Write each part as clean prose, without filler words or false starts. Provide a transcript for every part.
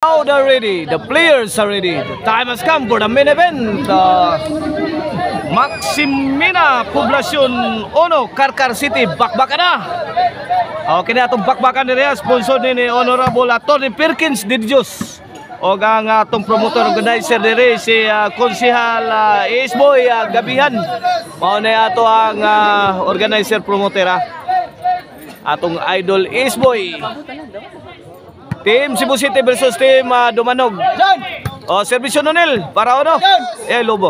Now they're ready. The players are ready. The time has come for the main event. Maximina Poblacion Ono Karkar City bakbakan na. Okay na atong bakbakan nila sponsor ni Honorable Atty. Perkins Didjos. O ang atong promoter organizer diri si Konsehal Isboy Gabihan. Mao na ato ang organizer promoter atong idol Isboy. Team Cebu City versus Team Dumanog. O, servisyo Nonel para ano? Lobo.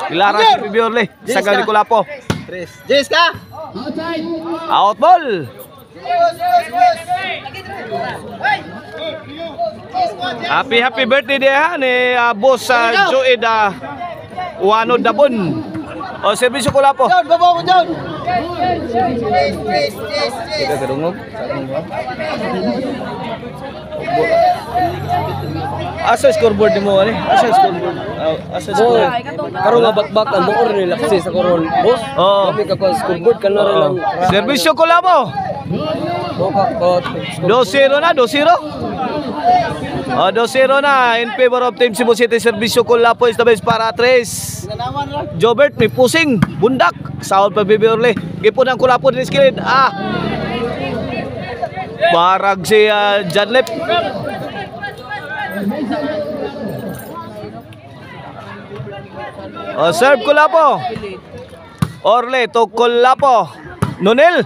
Ilara si Bibiorle. Sagal ni Kulapo. Jess ka? Out ball. Happy birthday dia ni boss Joed Wano Dabon. O, servisyo Kulapo. John, babaw mo John. Ika kadungog. Asa scoreboard mo ani? Asa scoreboard? Asa scoreboard? Karon nga bakbak ang moor nila kasi sa koron. Boss, kami ka scoreboard ka na rin lang. Servisyo ko labo. 2-0 na, 2-0. 2-0 na in favor of Team Cebu City. Servisyo ko lapo is the best para Tres. Jobert may pusing, bundak. Saul pa Bibiorle. Ipon ang kulapo din skilid. Barag si Janlep. Serve Kulapo. Orle to Kulapo. Nonel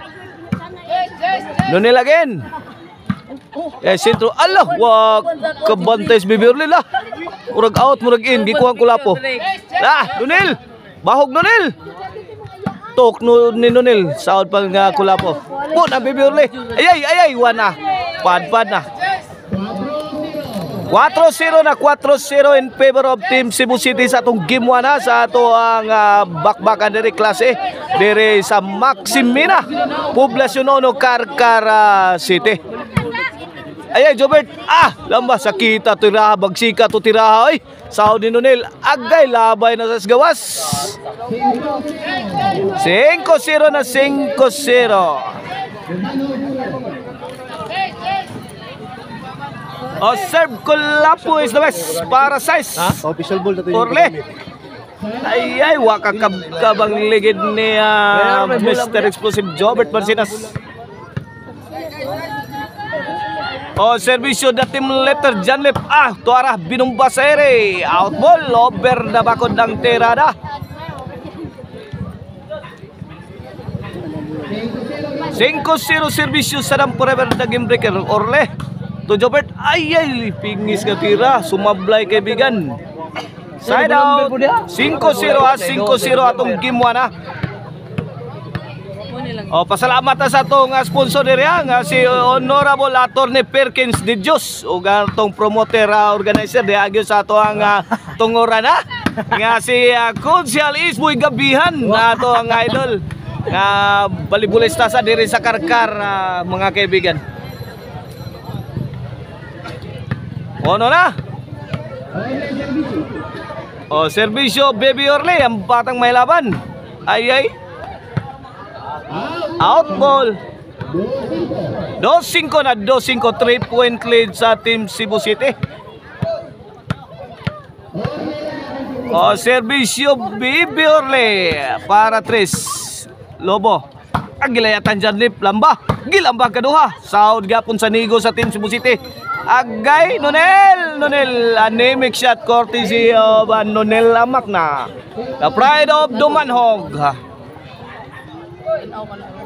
again. Sentro. Allah, wag kabantes Bibiorle la. Murag out, murag in. Gikuha ang Kulapo. Nonel. Bahog Nonel. Tok ni Nonel. Saud pang Kulapo. Pun ang Bibiorle. Ay, wana. Pad na. 4-0 na, 4-0 in favor of Team Cebu City sa atong game 1 sa ato ang bakbakan diri klase diri sa Maximina Poblacion Ono Karkar City. Ay Jobert, lamba sakita tiraha bagsika to tiraha oy. Saudi Nonel agay labay na sa gawas. 5-0 na, 5-0. Serve Kulapo is the best para size. Official ball dito. Orle. Ay, wakakabang ligid ni Mr. Explosive Jobert Marcinas. Servisyo na team letter Janlep. Tuara binumba sa ere. Out ball, over na bakod ng tirada. 5-0 servisyo sa dam forever na game breaker. Orle. To Jobert, ay, pingis ka tira, sumablay kaibigan. Side out, 5-0 5-0 atong game 1 pasalamat sa atong sponsor nila nga si Honorable Atty. Perkins Didjos ug atong promoter organizer diagyo sa ato ang tunguran nga si Konsehal Isboy Gabihan ato ang idol nga balibulista sa diri sa Karkar mga kaibigan. Ono na? Servisyo Bibiorle ang batang may laban. Ay. Out ball. 2-5 na, 2-5, 3-point lead sa Team Cebu City. Servisyo Bibiorle para Tres. Lobo. Ang gilayatan dyan lip, lamba. Gilamba kaduha. Saud gapon sa nigo sa Team Cebu City. Agay Nonel anemic shot courtesy of Nonel Lamak na the pride of Dumanhog.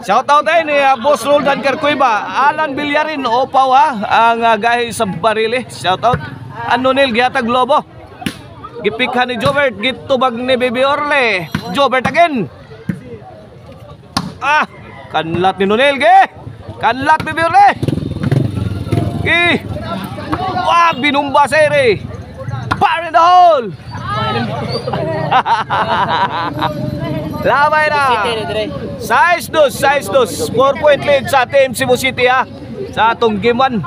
Shout out ni Boss Roldan Carcuiba, Alan Villarin Opaw ang gahi sa Barili. Shout out Nonel gihatag Lobo. Gipikhan ni Jobert, gitubag ni Bibiorle. Jobert again. Kanlat ni Nonel kanlat Bibiorle. Binumba sa ere. Fire in the hole. Labay na. 6-2. 4-point lead sa Team Cebu City sa atong game 1.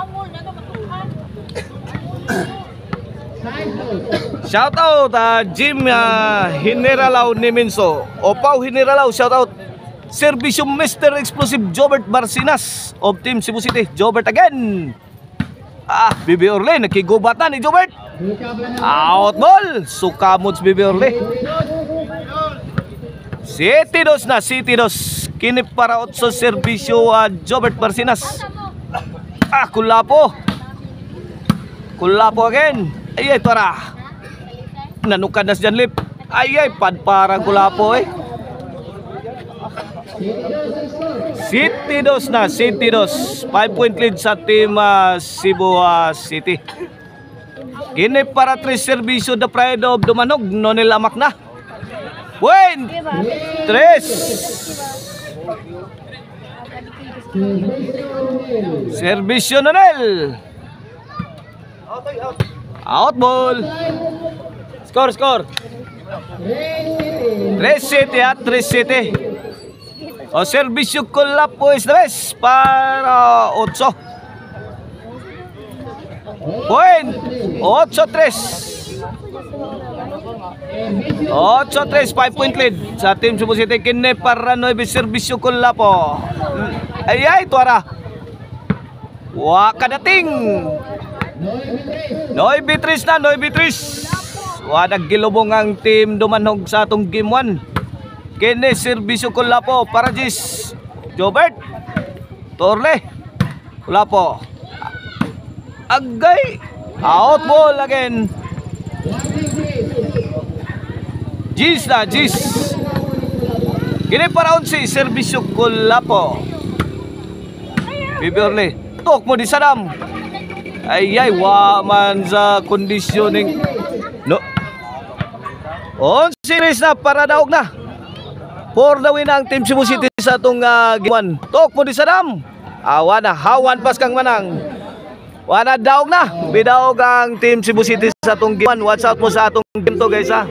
Shout out Jim Hineralaw Niminso. Opaw Hineralaw, shout out. Servisyo Mr. Explosive Jobert Marcinas of Team Cebu City. Jobert again. Bibi Orle, nakigubatan ni Jobert. Out ball. Sukamot si Bibi Orle. City 2 na, City 2. Kinip para 8 serbisyo Jobert Barcinas. Kulapo. Kulapo again. Ay, tara. Nanukad na si Janlip. Ay, padparang Kulapo eh. City 2 na, City 2. 5-point lead sa team Cebu City. Kinip para 3 serbisyo the pride of Dumanog. Nonel Amak na. Point 3. Serbisyo Nonel. Out ball. Score. 3-7 at 3-7. Serbisyo Kulapo is the best para 8. Point 8-3. 8-3, 5-point lead sa team Cebu City. Kine para 9 serbisyo Kulapo. Ay, tuara. Wakadating. 9-3 na, 9-3. Nagilubong ang team Dumanog sa atong game 1. Kine serbisyo Kulapo para Jis. Jobert. Torle. Kulapo. Agay. Out ball again. Jis na, Jis. Kini para 11 serbisyo Kulapo. Bibi Orle. Tok mo di sadam. Ay, wa man sa conditioning. No. On series na para daog na. For the win ang team Cebu City sa atong game 1. Tok mo di sadam. Wana hawan pas kang manang. Wana daog na. Bidaog ang team Cebu City sa atong game 1. Watch out mo sa atong game to guys ha.